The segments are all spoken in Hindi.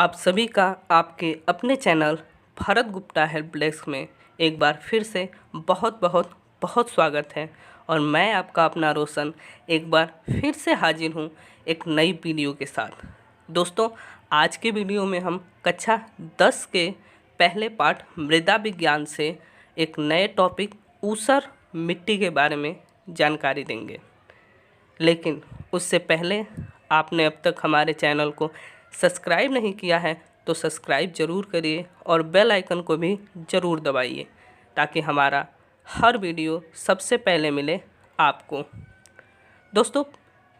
आप सभी का आपके अपने channel Bharat Gupta help desk में एक बार फिर से बहुत बहुत बहुत स्वागत है। और मैं आपका अपना रोशन एक बार फिर से हाजिर हूँ एक नई वीडियो के साथ। दोस्तों, आज के वीडियो में हम कक्षा 10 के पहले पाठ मृदा विज्ञान से एक नए टॉपिक ऊसर मिट्टी के बारे में जानकारी देंगे। लेकिन उससे पहले आपने अब तक हमारे चैनल को सब्सक्राइब नहीं किया है तो सब्सक्राइब ज़रूर करिए और बेल आइकन को भी ज़रूर दबाइए ताकि हमारा हर वीडियो सबसे पहले मिले आपको। दोस्तों,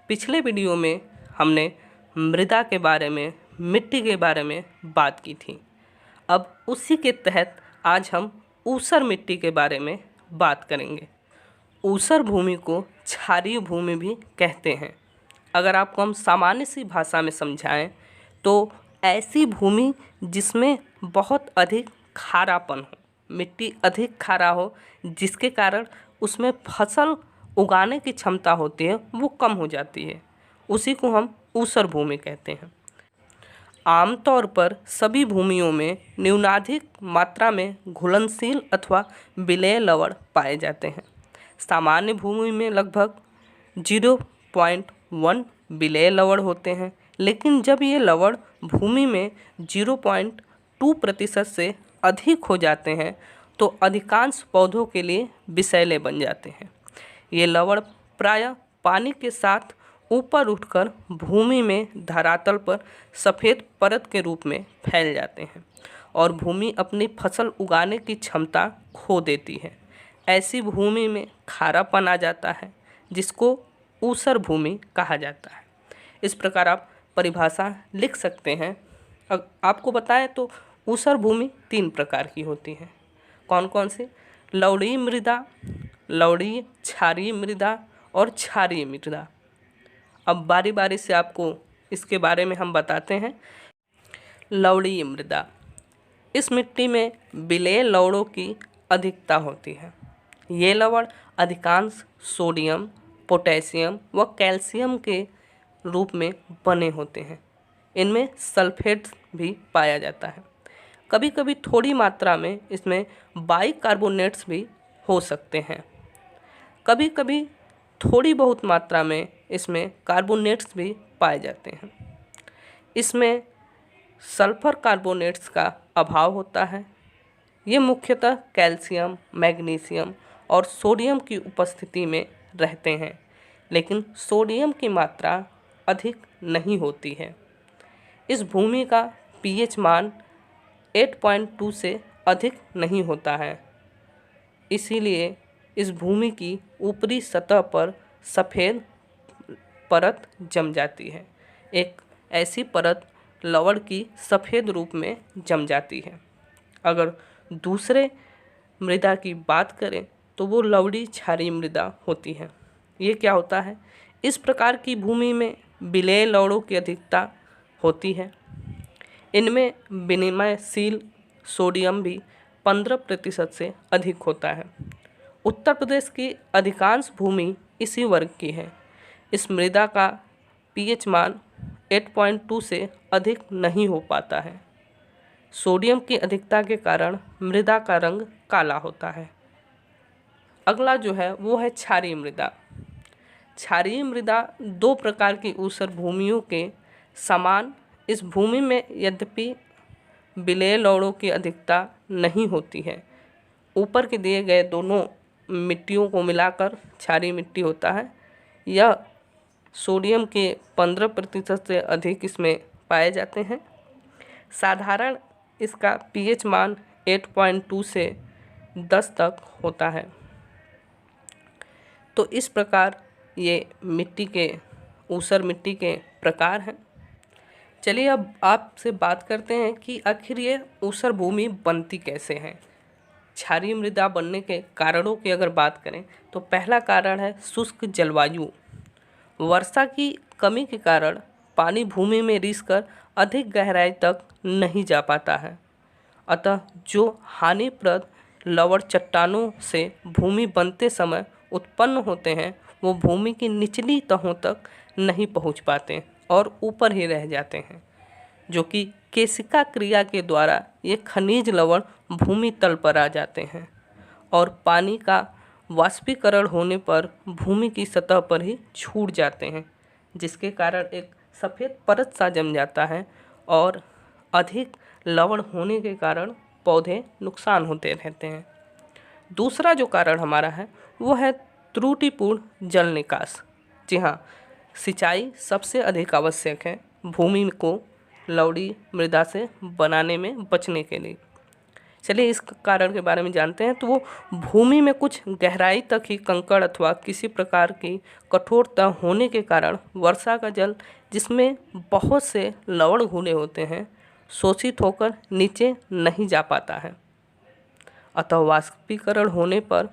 पिछले वीडियो में हमने मृदा के बारे में, मिट्टी के बारे में बात की थी। अब उसी के तहत आज हम ऊसर मिट्टी के बारे में बात करेंगे। ऊसर भूमि को क्षारीय भूमि भी कहते हैं। अगर आपको हम सामान्य सी भाषा में समझाएं तो ऐसी भूमि जिसमें बहुत अधिक खारापन हो, मिट्टी अधिक खारा हो, जिसके कारण उसमें फसल उगाने की क्षमता होती है वो कम हो जाती है, उसी को हम ऊसर भूमि कहते हैं। आमतौर पर सभी भूमियों में न्यूनाधिक मात्रा में घुलनशील अथवा विलेय लवण पाए जाते हैं। सामान्य भूमि में लगभग 0.1 विलेय लवण होते हैं, लेकिन जब ये लवण भूमि में 0.2% से अधिक हो जाते हैं तो अधिकांश पौधों के लिए विषैले बन जाते हैं। ये लवण प्रायः पानी के साथ ऊपर उठकर भूमि में धरातल पर सफ़ेद परत के रूप में फैल जाते हैं और भूमि अपनी फसल उगाने की क्षमता खो देती है। ऐसी भूमि में खारापन आ जाता है जिसको ऊसर भूमि कहा जाता है। इस प्रकार आप परिभाषा लिख सकते हैं। आपको बताएं तो ऊसर भूमि 3 प्रकार की होती है। कौन कौन सी? लवणीय मृदा, लवणीय क्षारीय मृदा और क्षारीय मृदा। अब बारी बारी से आपको इसके बारे में हम बताते हैं। लवणीय मृदा, इस मिट्टी में विलेय लवणों की अधिकता होती है। ये लवण अधिकांश सोडियम, पोटेशियम व कैल्शियम के रूप में बने होते हैं। इनमें सल्फेट भी पाया जाता है। कभी कभी थोड़ी मात्रा में इसमें बाइकार्बोनेट्स भी हो सकते हैं। कभी कभी थोड़ी बहुत मात्रा में इसमें कार्बोनेट्स भी पाए जाते हैं। इसमें सल्फर कार्बोनेट्स का अभाव होता है। ये मुख्यतः कैल्शियम, मैग्नीशियम और सोडियम की उपस्थिति में रहते हैं, लेकिन सोडियम की मात्रा अधिक नहीं होती है। इस भूमि का पीएच मान 8.2 से अधिक नहीं होता है। इसीलिए इस भूमि की ऊपरी सतह पर सफ़ेद परत जम जाती है। एक ऐसी परत लवण की सफ़ेद रूप में जम जाती है। अगर दूसरे मृदा की बात करें तो वो लवणीय क्षारीय मृदा होती है। ये क्या होता है? इस प्रकार की भूमि में विलेय लवणों की अधिकता होती है। इनमें विनिमयशील सोडियम भी 15% से अधिक होता है। उत्तर प्रदेश की अधिकांश भूमि इसी वर्ग की है। इस मृदा का पीएच मान 8.2 से अधिक नहीं हो पाता है। सोडियम की अधिकता के कारण मृदा का रंग काला होता है। अगला जो है वो है क्षारीय मृदा। क्षारीय मृदा 2 प्रकार की ऊसर भूमियों के समान इस भूमि में यद्यपि विलेय लवणों की अधिकता नहीं होती है। ऊपर के दिए गए दोनों मिट्टियों को मिलाकर क्षारीय मिट्टी होता है। यह सोडियम के 15% से अधिक इसमें पाए जाते हैं। साधारण इसका पीएच मान 8.2 से 10 तक होता है। तो इस प्रकार ये मिट्टी के, ऊसर मिट्टी के प्रकार हैं। चलिए अब आपसे बात करते हैं कि आखिर ये ऊसर भूमि बनती कैसे है। क्षारीय मृदा बनने के कारणों की अगर बात करें तो पहला कारण है शुष्क जलवायु। वर्षा की कमी के कारण पानी भूमि में रिसकर अधिक गहराई तक नहीं जा पाता है। अतः जो हानिप्रद लवण चट्टानों से भूमि बनते समय उत्पन्न होते हैं वो भूमि की निचली तहों तक नहीं पहुंच पाते और ऊपर ही रह जाते हैं, जो कि केशिका क्रिया के द्वारा ये खनिज लवण भूमि तल पर आ जाते हैं और पानी का वाष्पीकरण होने पर भूमि की सतह पर ही छूट जाते हैं, जिसके कारण एक सफ़ेद परत सा जम जाता है और अधिक लवण होने के कारण पौधे नुकसान होते रहते हैं। दूसरा जो कारण हमारा है वो है त्रुटिपूर्ण जल निकास। जी हाँ, सिंचाई सबसे अधिक आवश्यक है भूमि को लवणीय मृदा से बनाने में बचने के लिए। चलिए इस कारण के बारे में जानते हैं। तो वो भूमि में कुछ गहराई तक ही कंकड़ अथवा किसी प्रकार की कठोरता होने के कारण वर्षा का जल, जिसमें बहुत से लवण घुले होते हैं, शोषित होकर नीचे नहीं जा पाता है। अतः वाष्पीकरण होने पर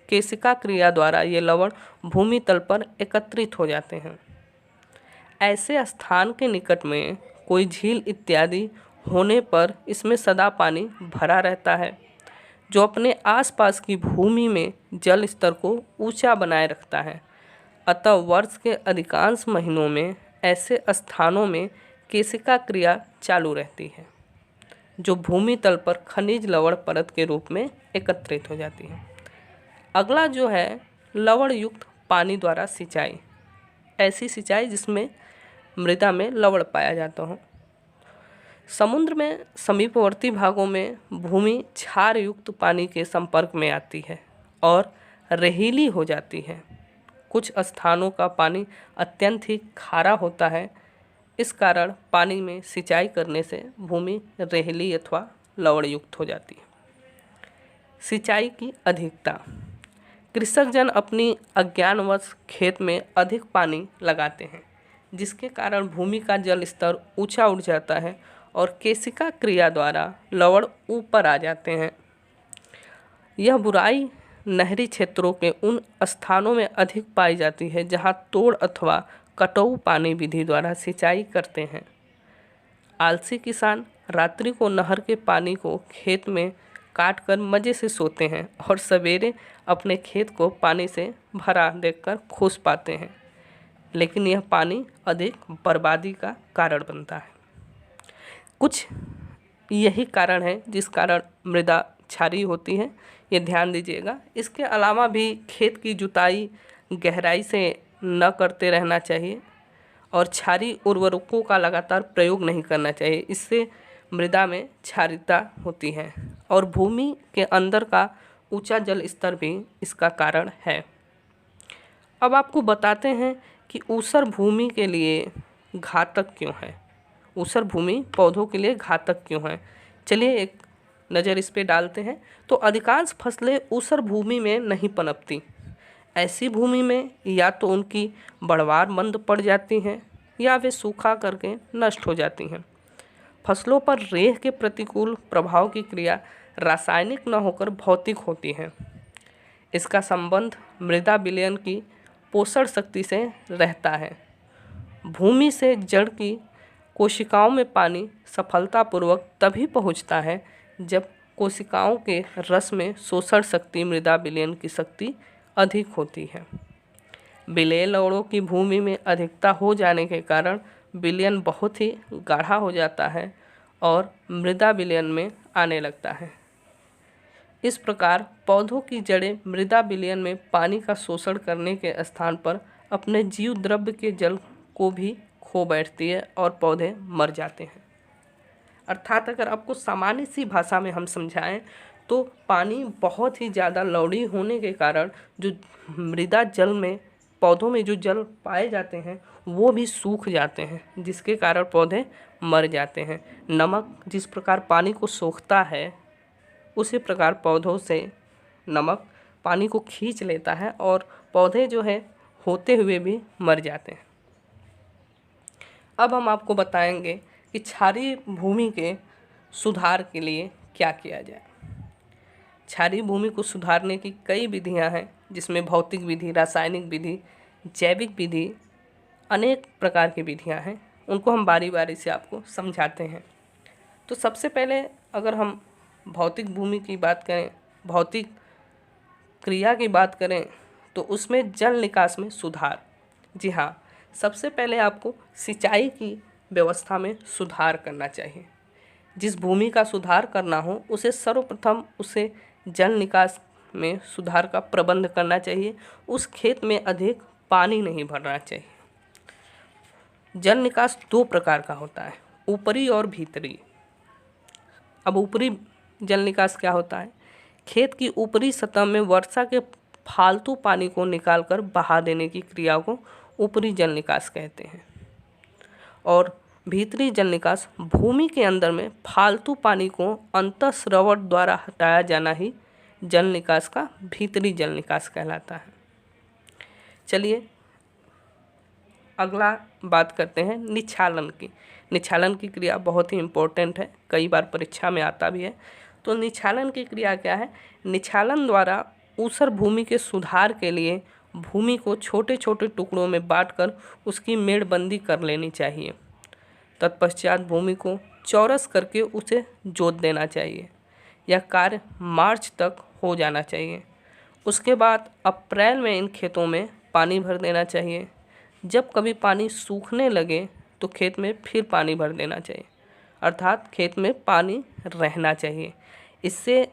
केशिका क्रिया द्वारा ये लवण भूमि तल पर एकत्रित हो जाते हैं। ऐसे स्थान के निकट में कोई झील इत्यादि होने पर इसमें सदा पानी भरा रहता है, जो अपने आसपास की भूमि में जल स्तर को ऊंचा बनाए रखता है। अतः वर्ष के अधिकांश महीनों में ऐसे स्थानों में केशिका क्रिया चालू रहती है, जो भूमि तल पर खनिज लवण परत के रूप में एकत्रित हो जाती है। अगला जो है लवण युक्त पानी द्वारा सिंचाई। ऐसी सिंचाई जिसमें मृदा में लवण पाया जाता हो। समुद्र में समीपवर्ती भागों में भूमि क्षार युक्त पानी के संपर्क में आती है और रेतीली हो जाती है। कुछ स्थानों का पानी अत्यंत ही खारा होता है। इस कारण पानी में सिंचाई करने से भूमि रेतीली अथवा लवण युक्त हो जाती है। सिंचाई की अधिकता। कृषक जन अपनी अज्ञानवश खेत में अधिक पानी लगाते हैं, जिसके कारण भूमि का जल स्तर ऊंचा उठ जाता है और केशिका क्रिया द्वारा लवण ऊपर आ जाते हैं। यह बुराई नहरी क्षेत्रों के उन स्थानों में अधिक पाई जाती है जहां तोड़ अथवा कटाऊ पानी विधि द्वारा सिंचाई करते हैं। आलसी किसान रात्रि को नहर के पानी को खेत में काटकर मज़े से सोते हैं और सवेरे अपने खेत को पानी से भरा देखकर खुश पाते हैं, लेकिन यह पानी अधिक बर्बादी का कारण बनता है। कुछ यही कारण है जिस कारण मृदा क्षारीय होती है, ये ध्यान दीजिएगा। इसके अलावा भी खेत की जुताई गहराई से न करते रहना चाहिए और क्षारीय उर्वरकों का लगातार प्रयोग नहीं करना चाहिए। इससे मृदा में क्षारीयता होती है और भूमि के अंदर का ऊंचा जल स्तर भी इसका कारण है। अब आपको बताते हैं कि ऊसर भूमि के लिए घातक क्यों है। ऊसर भूमि पौधों के लिए घातक क्यों है, चलिए एक नज़र इस पे डालते हैं। तो अधिकांश फसलें ऊसर भूमि में नहीं पनपती। ऐसी भूमि में या तो उनकी बढ़वार मंद पड़ जाती हैं या वे सूखा करके नष्ट हो जाती हैं। फसलों पर रेह के प्रतिकूल प्रभाव की क्रिया रासायनिक न होकर भौतिक होती है। इसका संबंध मृदा विलयन की पोषण शक्ति से रहता है। भूमि से जड़ की कोशिकाओं में पानी सफलतापूर्वक तभी पहुंचता है जब कोशिकाओं के रस में शोषण शक्ति मृदा विलयन की शक्ति अधिक होती है। विलेय लवणों की भूमि में अधिकता हो जाने के कारण विलयन बहुत ही गाढ़ा हो जाता है और मृदा विलयन में आने लगता है। इस प्रकार पौधों की जड़ें मृदा विलयन में पानी का शोषण करने के स्थान पर अपने जीव द्रव्य के जल को भी खो बैठती है और पौधे मर जाते हैं। अर्थात अगर आपको सामान्य सी भाषा में हम समझाएं तो पानी बहुत ही ज़्यादा लवणीय होने के कारण जो मृदा जल में पौधों में जो जल पाए जाते हैं वो भी सूख जाते हैं, जिसके कारण पौधे मर जाते हैं। नमक जिस प्रकार पानी को सोखता है उसी प्रकार पौधों से नमक पानी को खींच लेता है और पौधे जो है होते हुए भी मर जाते हैं। अब हम आपको बताएंगे कि क्षारीय भूमि के सुधार के लिए क्या किया जाए। क्षारीय भूमि को सुधारने की कई विधियां हैं, जिसमें भौतिक विधि, रासायनिक विधि, जैविक विधि, अनेक प्रकार की विधियां हैं। उनको हम बारी बारी से आपको समझाते हैं। तो सबसे पहले अगर हम भौतिक भूमि की बात करें, भौतिक क्रिया की बात करें, तो उसमें जल निकास में सुधार। जी हाँ, सबसे पहले आपको सिंचाई की व्यवस्था में सुधार करना चाहिए। जिस भूमि का सुधार करना हो उसे सर्वप्रथम उसे जल निकास में सुधार का प्रबंध करना चाहिए। उस खेत में अधिक पानी नहीं भरना चाहिए। जल निकास दो प्रकार का होता है, ऊपरी और भीतरी। अब ऊपरी जल निकास क्या होता है? खेत की ऊपरी सतह में वर्षा के फालतू पानी को निकालकर बहा देने की क्रिया को ऊपरी जल निकास कहते हैं। और भीतरी जल निकास भूमि के अंदर में फालतू पानी को अंतःस्रवण द्वारा हटाया जाना ही जल निकास का भीतरी जल निकास कहलाता है। चलिए अगला बात करते हैं निच्छालन की। निच्छालन की क्रिया बहुत ही इम्पोर्टेंट है, कई बार परीक्षा में आता भी है। तो निच्छालन की क्रिया क्या है? निच्छालन द्वारा ऊसर भूमि के सुधार के लिए भूमि को छोटे छोटे टुकड़ों में बांटकर उसकी मेड़बंदी कर लेनी चाहिए। तत्पश्चात भूमि को चौरस करके उसे जोत देना चाहिए। यह कार्य मार्च तक हो जाना चाहिए। उसके बाद अप्रैल में इन खेतों में पानी भर देना चाहिए। जब कभी पानी सूखने लगे तो खेत में फिर पानी भर देना चाहिए, अर्थात खेत में पानी रहना चाहिए। इससे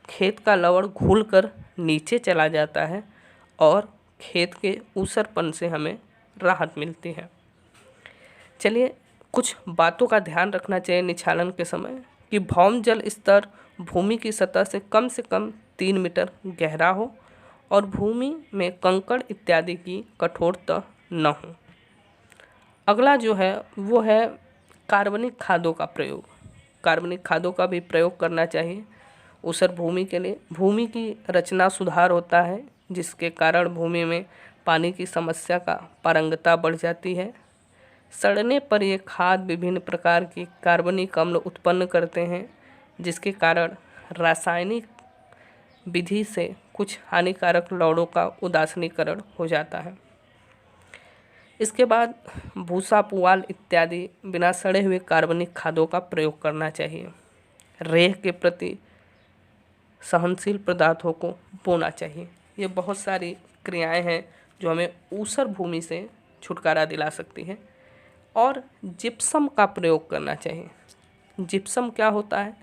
खेत का लवण घुलकर नीचे चला जाता है और खेत के ऊसरपन से हमें राहत मिलती है। चलिए कुछ बातों का ध्यान रखना चाहिए निच्छालन के समय कि भौम जल स्तर भूमि की सतह से कम 3 मीटर गहरा हो और भूमि में कंकड़ इत्यादि की कठोरता न हो। अगला जो है वो है कार्बनिक खादों का प्रयोग। कार्बनिक खादों का भी प्रयोग करना चाहिए ऊसर भूमि के लिए। भूमि की रचना सुधार होता है, जिसके कारण भूमि में पानी की समस्या का पारंगता बढ़ जाती है। सड़ने पर ये खाद विभिन्न प्रकार की कार्बनिक अम्ल उत्पन्न करते हैं, जिसके कारण रासायनिक विधि से कुछ हानिकारक लवणों का उदासीनीकरण हो जाता है। इसके बाद भूसा, पुआल इत्यादि बिना सड़े हुए कार्बनिक खादों का प्रयोग करना चाहिए। रेह के प्रति सहनशील पदार्थों को बोना चाहिए। ये बहुत सारी क्रियाएं हैं जो हमें ऊसर भूमि से छुटकारा दिला सकती है। और जिप्सम का प्रयोग करना चाहिए। जिप्सम क्या होता है?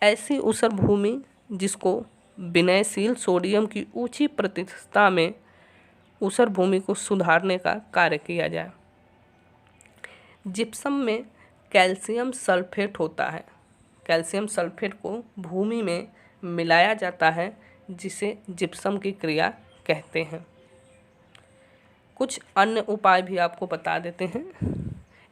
ऐसी ऊसर भूमि जिसको विनयशील सोडियम की ऊंची प्रतिशतता में ऊसर भूमि को सुधारने का कार्य किया जाए। जिप्सम में कैल्शियम सल्फेट होता है। कैल्शियम सल्फेट को भूमि में मिलाया जाता है, जिसे जिप्सम की क्रिया कहते हैं। कुछ अन्य उपाय भी आपको बता देते हैं।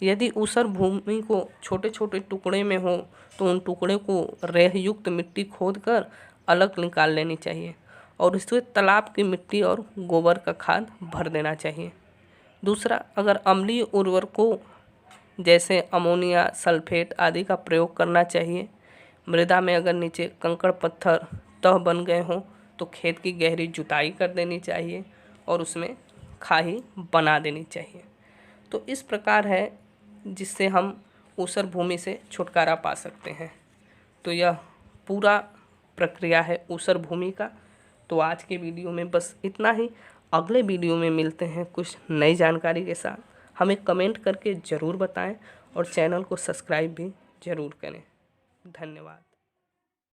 यदि ऊसर भूमि को छोटे छोटे टुकड़े में हो तो उन टुकड़े को रेह युक्त मिट्टी खोदकर अलग निकाल लेनी चाहिए और इसमें तालाब की मिट्टी और गोबर का खाद भर देना चाहिए। दूसरा, अगर अम्लीय उर्वरकों जैसे अमोनिया, सल्फेट आदि का प्रयोग करना चाहिए। मृदा में अगर नीचे कंकड़ पत्थर तह बन गए हों तो खेत की गहरी जुताई कर देनी चाहिए और उसमें खाही बना देनी चाहिए। तो इस प्रकार है जिससे हम ऊसर भूमि से छुटकारा पा सकते हैं। तो यह पूरा प्रक्रिया है ऊसर भूमि का। तो आज के वीडियो में बस इतना ही। अगले वीडियो में मिलते हैं कुछ नई जानकारी के साथ। हमें कमेंट करके ज़रूर बताएं और चैनल को सब्सक्राइब भी ज़रूर करें। धन्यवाद।